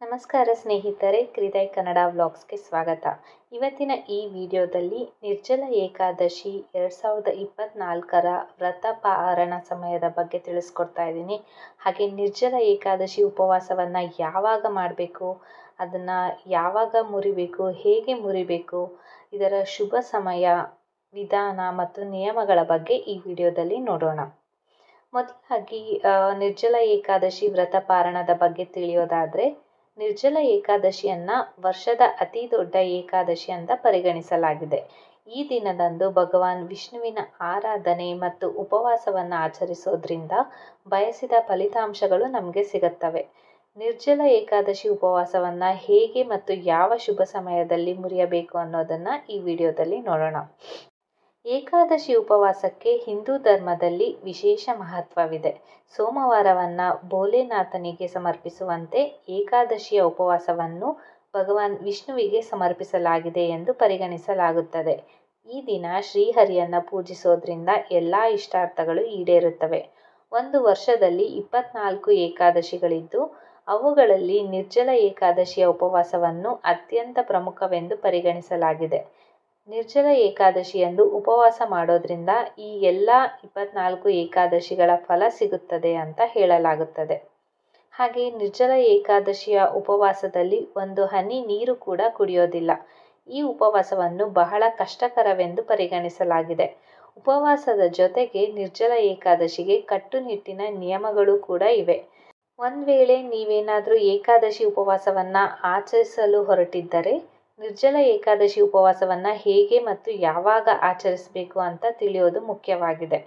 ನಮಸ್ಕಾರ ಸ್ನೇಹಿತರೆ, ಕ್ರಿದೈ ಕನ್ನಡ ವ್ಲಾಗ್ಸ್ಗೆ ಸ್ವಾಗತ. ಇವತ್ತಿನ ಈ ವಿಡಿಯೋದಲ್ಲಿ ನಿರ್ಜಲ ಏಕಾದಶಿ 2024ರ ವ್ರತ ಪಾರಣ ಸಮಯದ ಬಗ್ಗೆ ತಿಳಿಸ್ಕೊಡ್ತಾ ಇದ್ದೀನಿ. ಹಾಗೆ ನಿರ್ಜಲ ಏಕಾದಶಿ ಉಪವಾಸವನ್ನು ಯಾವಾಗ ಮಾಡಬೇಕು, ಅದನ್ನು ಯಾವಾಗ ಮುರಿಬೇಕು, ಹೇಗೆ ಮುರಿಬೇಕು, ಇದರ ಶುಭ ಸಮಯ, ವಿಧಾನ ಮತ್ತು ನಿಯಮಗಳ ಬಗ್ಗೆ ಈ ವಿಡಿಯೋದಲ್ಲಿ ನೋಡೋಣ. ಮೊದಲಾಗಿ ನಿರ್ಜಲ ಏಕಾದಶಿ ವ್ರತ ಪಾರಣದ ಬಗ್ಗೆ ತಿಳಿಯೋದಾದರೆ, ನಿರ್ಜಲ ಏಕಾದಶಿಯನ್ನು ವರ್ಷದ ಅತಿ ದೊಡ್ಡ ಏಕಾದಶಿ ಅಂತ ಪರಿಗಣಿಸಲಾಗಿದೆ. ಈ ದಿನದಂದು ಭಗವಾನ್ ವಿಷ್ಣುವಿನ ಆರಾಧನೆ ಮತ್ತು ಉಪವಾಸವನ್ನು ಆಚರಿಸೋದ್ರಿಂದ ಬಯಸಿದ ಫಲಿತಾಂಶಗಳು ನಮಗೆ ಸಿಗುತ್ತವೆ. ನಿರ್ಜಲ ಏಕಾದಶಿ ಉಪವಾಸವನ್ನು ಹೇಗೆ ಮತ್ತು ಯಾವ ಶುಭ ಸಮಯದಲ್ಲಿ ಮುರಿಯಬೇಕು ಅನ್ನೋದನ್ನು ಈ ವಿಡಿಯೋದಲ್ಲಿ ನೋಡೋಣ. ಏಕಾದಶಿ ಉಪವಾಸಕ್ಕೆ ಹಿಂದೂ ಧರ್ಮದಲ್ಲಿ ವಿಶೇಷ ಮಹತ್ವವಿದೆ. ಸೋಮವಾರವನ್ನು ಭೋಲೆನಾಥನಿಗೆ ಸಮರ್ಪಿಸುವಂತೆ ಏಕಾದಶಿಯ ಉಪವಾಸವನ್ನು ಭಗವಾನ್ ವಿಷ್ಣುವಿಗೆ ಸಮರ್ಪಿಸಲಾಗಿದೆ ಎಂದು ಪರಿಗಣಿಸಲಾಗುತ್ತದೆ. ಈ ದಿನ ಶ್ರೀಹರಿಯನ್ನು ಪೂಜಿಸೋದ್ರಿಂದ ಎಲ್ಲ ಇಷ್ಟಾರ್ಥಗಳು ಈಡೇರುತ್ತವೆ. ಒಂದು ವರ್ಷದಲ್ಲಿ 24 ಏಕಾದಶಿಗಳಿದ್ದು, ಅವುಗಳಲ್ಲಿ ನಿರ್ಜಲ ಏಕಾದಶಿಯ ಉಪವಾಸವನ್ನು ಅತ್ಯಂತ ಪ್ರಮುಖವೆಂದು ಪರಿಗಣಿಸಲಾಗಿದೆ. ನಿರ್ಜಲ ಏಕಾದಶಿಯಂದು ಉಪವಾಸ ಮಾಡೋದ್ರಿಂದ ಈ ಎಲ್ಲ 24 ಏಕಾದಶಿಗಳ ಫಲ ಸಿಗುತ್ತದೆ ಅಂತ ಹೇಳಲಾಗುತ್ತದೆ. ಹಾಗೆ ನಿರ್ಜಲ ಏಕಾದಶಿಯ ಉಪವಾಸದಲ್ಲಿ ಒಂದು ಹನಿ ನೀರು ಕೂಡ ಕುಡಿಯೋದಿಲ್ಲ. ಈ ಉಪವಾಸವನ್ನು ಬಹಳ ಕಷ್ಟಕರವೆಂದು ಪರಿಗಣಿಸಲಾಗಿದೆ. ಉಪವಾಸದ ಜೊತೆಗೆ ನಿರ್ಜಲ ಏಕಾದಶಿಗೆ ಕಟ್ಟುನಿಟ್ಟಿನ ನಿಯಮಗಳು ಕೂಡ ಇವೆ. ಒಂದು ವೇಳೆ ನೀವೇನಾದರೂ ಏಕಾದಶಿ ಉಪವಾಸವನ್ನು ಆಚರಿಸಲು ಹೊರಟಿದ್ದರೆ, ನಿರ್ಜಲ ಏಕಾದಶಿ ಉಪವಾಸವನ್ನು ಹೇಗೆ ಮತ್ತು ಯಾವಾಗ ಆಚರಿಸಬೇಕು ಅಂತ ತಿಳಿಯೋದು ಮುಖ್ಯವಾಗಿದೆ.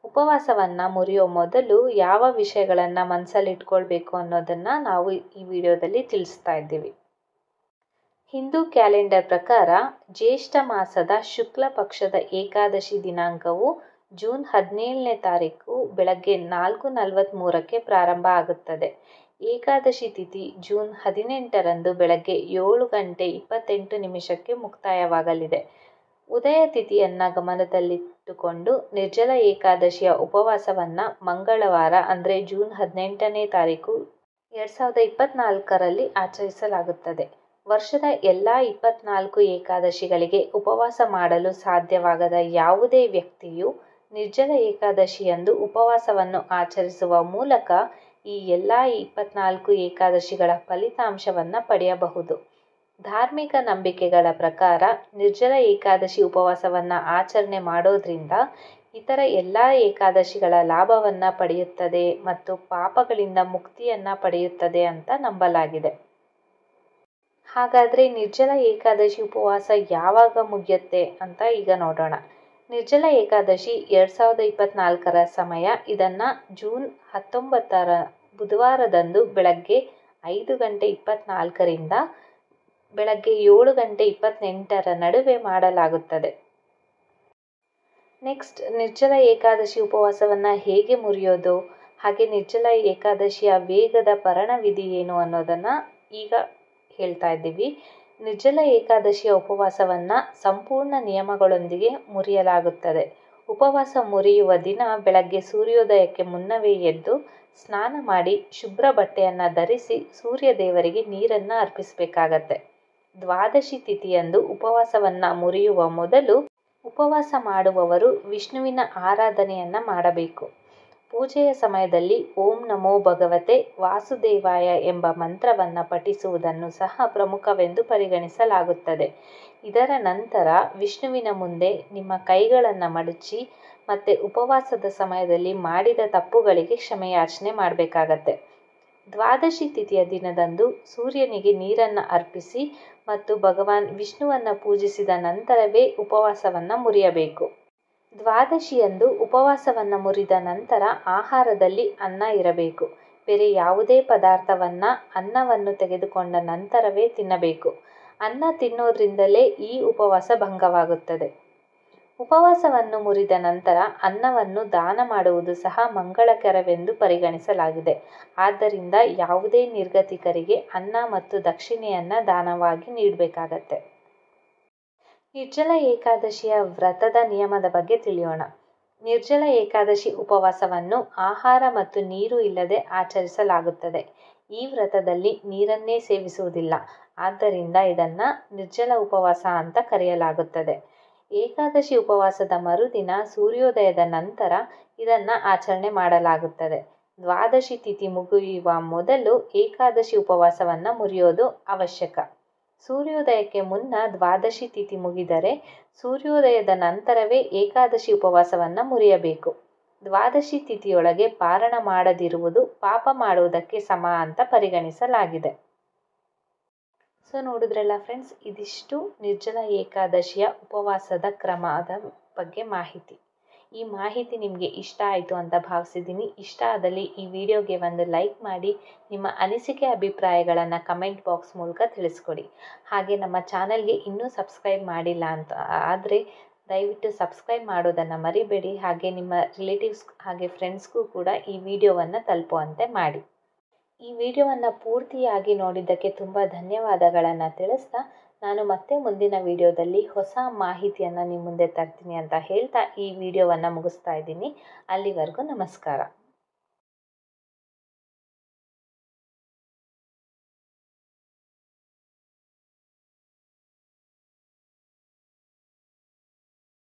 ಉಪವಾಸವನ್ನು ಮುರಿಯೋ ಮೊದಲು ಯಾವ ವಿಷಯಗಳನ್ನು ಮನಸ್ಸಲ್ಲಿಟ್ಕೊಳ್ಬೇಕು ಅನ್ನೋದನ್ನು ನಾವು ಈ ವಿಡಿಯೋದಲ್ಲಿ ತಿಳಿಸ್ತಾ ಇದ್ದೀವಿ. ಹಿಂದೂ ಕ್ಯಾಲೆಂಡರ್ ಪ್ರಕಾರ ಜ್ಯೇಷ್ಠ ಮಾಸದ ಶುಕ್ಲ ಪಕ್ಷದ ಏಕಾದಶಿ ದಿನಾಂಕವು ಜೂನ್ 17ನೇ ತಾರೀಕು ಬೆಳಗ್ಗೆ 4:43ಕ್ಕೆ ಪ್ರಾರಂಭ ಆಗುತ್ತದೆ. ಏಕಾದಶಿ ತಿಥಿ ಜೂನ್ 18ರಂದು ಬೆಳಗ್ಗೆ 7:28 ಮುಕ್ತಾಯವಾಗಲಿದೆ. ಉದಯ ತಿಥಿಯನ್ನು ಗಮನದಲ್ಲಿಟ್ಟುಕೊಂಡು ನಿರ್ಜಲ ಏಕಾದಶಿಯ ಉಪವಾಸವನ್ನು ಮಂಗಳವಾರ ಅಂದರೆ ಜೂನ್ 18ನೇ ತಾರೀಕು 2024ರಲ್ಲಿ ಆಚರಿಸಲಾಗುತ್ತದೆ. ವರ್ಷದ ಎಲ್ಲ 24 ಏಕಾದಶಿಗಳಿಗೆ ಉಪವಾಸ ಮಾಡಲು ಸಾಧ್ಯವಾಗದ ಯಾವುದೇ ವ್ಯಕ್ತಿಯು ನಿರ್ಜಲ ಏಕಾದಶಿಯಂದು ಉಪವಾಸವನ್ನು ಆಚರಿಸುವ ಮೂಲಕ ಈ ಎಲ್ಲ 24 ಏಕಾದಶಿಗಳ ಫಲಿತಾಂಶವನ್ನು ಪಡೆಯಬಹುದು. ಧಾರ್ಮಿಕ ನಂಬಿಕೆಗಳ ಪ್ರಕಾರ ನಿರ್ಜಲ ಏಕಾದಶಿ ಉಪವಾಸವನ್ನು ಆಚರಣೆ ಮಾಡೋದ್ರಿಂದ ಇತರ ಎಲ್ಲ ಏಕಾದಶಿಗಳ ಲಾಭವನ್ನು ಪಡೆಯುತ್ತದೆ ಮತ್ತು ಪಾಪಗಳಿಂದ ಮುಕ್ತಿಯನ್ನು ಪಡೆಯುತ್ತದೆ ಅಂತ ನಂಬಲಾಗಿದೆ. ಹಾಗಾದರೆ ನಿರ್ಜಲ ಏಕಾದಶಿ ಉಪವಾಸ ಯಾವಾಗ ಮುಗಿಯುತ್ತೆ ಅಂತ ಈಗ ನೋಡೋಣ. ನಿರ್ಜಲ ಏಕಾದಶಿ 2024ರ ಸಮಯ. ಇದನ್ನು ಜೂನ್ 19ರ ಬುಧವಾರದಂದು ಬೆಳಗ್ಗೆ 5:24ರಿಂದ ಬೆಳಗ್ಗೆ 7:28 ನಡುವೆ ಮಾಡಲಾಗುತ್ತದೆ. ನೆಕ್ಸ್ಟ್, ನಿರ್ಜಲ ಏಕಾದಶಿ ಉಪವಾಸವನ್ನು ಹೇಗೆ ಮುರಿಯೋದು, ಹಾಗೆ ನಿರ್ಜಲ ಏಕಾದಶಿಯ ವೇಗದ ಪರಣವಿಧಿ ಏನು ಅನ್ನೋದನ್ನು ಈಗ ಹೇಳ್ತಾ ಇದ್ದೀವಿ. ನಿರ್ಜಲ ಏಕಾದಶಿಯ ಉಪವಾಸವನ್ನು ಸಂಪೂರ್ಣ ನಿಯಮಗಳೊಂದಿಗೆ ಮುರಿಯಲಾಗುತ್ತದೆ. ಉಪವಾಸ ಮುರಿಯುವ ದಿನ ಬೆಳಗ್ಗೆ ಸೂರ್ಯೋದಯಕ್ಕೆ ಮುನ್ನವೇ ಎದ್ದು ಸ್ನಾನ ಮಾಡಿ ಶುಭ್ರ ಬಟ್ಟೆಯನ್ನು ಧರಿಸಿ ಸೂರ್ಯ ದೇವರಿಗೆ ನೀರನ್ನು ಅರ್ಪಿಸಬೇಕಾಗತ್ತೆ. ದ್ವಾದಶಿ ತಿಥಿಯಂದು ಉಪವಾಸವನ್ನು ಮುರಿಯುವ ಮೊದಲು ಉಪವಾಸ ಮಾಡುವವರು ವಿಷ್ಣುವಿನ ಆರಾಧನೆಯನ್ನು ಮಾಡಬೇಕು. ಪೂಜೆಯ ಸಮಯದಲ್ಲಿ ಓಂ ನಮೋ ಭಗವತೆ ವಾಸುದೇವಾಯ ಎಂಬ ಮಂತ್ರವನ್ನು ಪಠಿಸುವುದನ್ನು ಸಹ ಪ್ರಮುಖವೆಂದು ಪರಿಗಣಿಸಲಾಗುತ್ತದೆ. ಇದರ ನಂತರ ವಿಷ್ಣುವಿನ ಮುಂದೆ ನಿಮ್ಮ ಕೈಗಳನ್ನು ಮಡಚಿ ಮತ್ತು ಉಪವಾಸದ ಸಮಯದಲ್ಲಿ ಮಾಡಿದ ತಪ್ಪುಗಳಿಗೆ ಕ್ಷಮೆಯಾಚನೆ ಮಾಡಬೇಕಾಗತ್ತೆ. ದ್ವಾದಶಿ ತಿಥಿಯ ದಿನದಂದು ಸೂರ್ಯನಿಗೆ ನೀರನ್ನು ಅರ್ಪಿಸಿ ಮತ್ತು ಭಗವಾನ್ ವಿಷ್ಣುವನ್ನು ಪೂಜಿಸಿದ ನಂತರವೇ ಉಪವಾಸವನ್ನು ಮುರಿಯಬೇಕು. ದ್ವಾದಶಿಯಂದು ಉಪವಾಸವನ್ನು ಮುರಿದ ನಂತರ ಆಹಾರದಲ್ಲಿ ಅನ್ನ ಇರಬೇಕು. ಬೇರೆ ಯಾವುದೇ ಅನ್ನವನ್ನು ತೆಗೆದುಕೊಂಡ ನಂತರವೇ ತಿನ್ನಬೇಕು. ಅನ್ನ ತಿನ್ನೋದ್ರಿಂದಲೇ ಈ ಉಪವಾಸ ಭಂಗವಾಗುತ್ತದೆ. ಉಪವಾಸವನ್ನು ಮುರಿದ ನಂತರ ಅನ್ನವನ್ನು ದಾನ ಮಾಡುವುದು ಸಹ ಮಂಗಳಕರವೆಂದು ಪರಿಗಣಿಸಲಾಗಿದೆ. ಆದ್ದರಿಂದ ಯಾವುದೇ ನಿರ್ಗತಿಕರಿಗೆ ಅನ್ನ ಮತ್ತು ದಕ್ಷಿಣೆಯನ್ನು ದಾನವಾಗಿ ನೀಡಬೇಕಾಗತ್ತೆ. ನಿರ್ಜಲ ಏಕಾದಶಿಯ ವ್ರತದ ನಿಯಮದ ಬಗ್ಗೆ ತಿಳಿಯೋಣ. ನಿರ್ಜಲ ಏಕಾದಶಿ ಉಪವಾಸವನ್ನು ಆಹಾರ ಮತ್ತು ನೀರು ಇಲ್ಲದೆ ಆಚರಿಸಲಾಗುತ್ತದೆ. ಈ ವ್ರತದಲ್ಲಿ ನೀರನ್ನೇ ಸೇವಿಸುವುದಿಲ್ಲ. ಆದ್ದರಿಂದ ಇದನ್ನು ನಿರ್ಜಲ ಉಪವಾಸ ಅಂತ ಕರೆಯಲಾಗುತ್ತದೆ. ಏಕಾದಶಿ ಉಪವಾಸದ ಮರುದಿನ ಸೂರ್ಯೋದಯದ ನಂತರ ಇದನ್ನು ಆಚರಣೆ ಮಾಡಲಾಗುತ್ತದೆ. ದ್ವಾದಶಿ ತಿಥಿ ಮುಗಿಯುವ ಮೊದಲು ಏಕಾದಶಿ ಉಪವಾಸವನ್ನು ಮುರಿಯೋದು ಅವಶ್ಯಕ. ಸೂರ್ಯೋದಯಕ್ಕೆ ಮುನ್ನ ದ್ವಾದಶಿ ತಿಥಿ ಮುಗಿದರೆ ಸೂರ್ಯೋದಯದ ನಂತರವೇ ಏಕಾದಶಿ ಉಪವಾಸವನ್ನು ಮುರಿಯಬೇಕು. ದ್ವಾದಶಿ ತಿಥಿಯೊಳಗೆ ಪಾರಣ ಮಾಡದಿರುವುದು ಪಾಪ ಮಾಡುವುದಕ್ಕೆ ಸಮ ಅಂತ ಪರಿಗಣಿಸಲಾಗಿದೆ. ಸೊ ನೋಡಿದ್ರಲ್ಲ ಫ್ರೆಂಡ್ಸ್, ಇದಿಷ್ಟು ನಿರ್ಜಲ ಏಕಾದಶಿಯ ಉಪವಾಸದ ಕ್ರಮದ ಬಗ್ಗೆ ಮಾಹಿತಿ. ಈ ಮಾಹಿತಿ ನಿಮಗೆ ಇಷ್ಟ ಆಯಿತು ಅಂತ ಭಾವಿಸಿದ್ದೀನಿ. ಇಷ್ಟ ಆದಲ್ಲಿ ಈ ವಿಡಿಯೋಗೆ ಒಂದು ಲೈಕ್ ಮಾಡಿ, ನಿಮ್ಮ ಅನಿಸಿಕೆ ಅಭಿಪ್ರಾಯಗಳನ್ನು ಕಮೆಂಟ್ ಬಾಕ್ಸ್ ಮೂಲಕ ತಿಳಿಸ್ಕೊಡಿ. ಹಾಗೆ ನಮ್ಮ ಚಾನಲ್ಗೆ ಇನ್ನೂ ಸಬ್ಸ್ಕ್ರೈಬ್ ಮಾಡಿಲ್ಲ ಅಂತ ಆದರೆ ದಯವಿಟ್ಟು ಸಬ್ಸ್ಕ್ರೈಬ್ ಮಾಡೋದನ್ನು ಮರಿಬೇಡಿ. ಹಾಗೆ ನಿಮ್ಮ ರಿಲೇಟಿವ್ಸ್ ಹಾಗೆ ಫ್ರೆಂಡ್ಸ್ಗೂ ಕೂಡ ಈ ವಿಡಿಯೋವನ್ನು ತಲುಪುವಂತೆ ಮಾಡಿ. ಈ ವಿಡಿಯೋವನ್ನು ಪೂರ್ತಿಯಾಗಿ ನೋಡಿದ್ದಕ್ಕೆ ತುಂಬ ಧನ್ಯವಾದಗಳನ್ನು ತಿಳಿಸ್ತಾ, ನಾನು ಮತ್ತೆ ಮುಂದಿನ ವಿಡಿಯೋದಲ್ಲಿ ಹೊಸ ಮಾಹಿತಿಯನ್ನು ನಿಮ್ಮ ಮುಂದೆ ತರ್ತೀನಿ ಅಂತ ಹೇಳ್ತಾ ಈ ವಿಡಿಯೋವನ್ನು ಮುಗಿಸ್ತಾ ಇದ್ದೀನಿ. ಅಲ್ಲಿವರೆಗೂ ನಮಸ್ಕಾರ.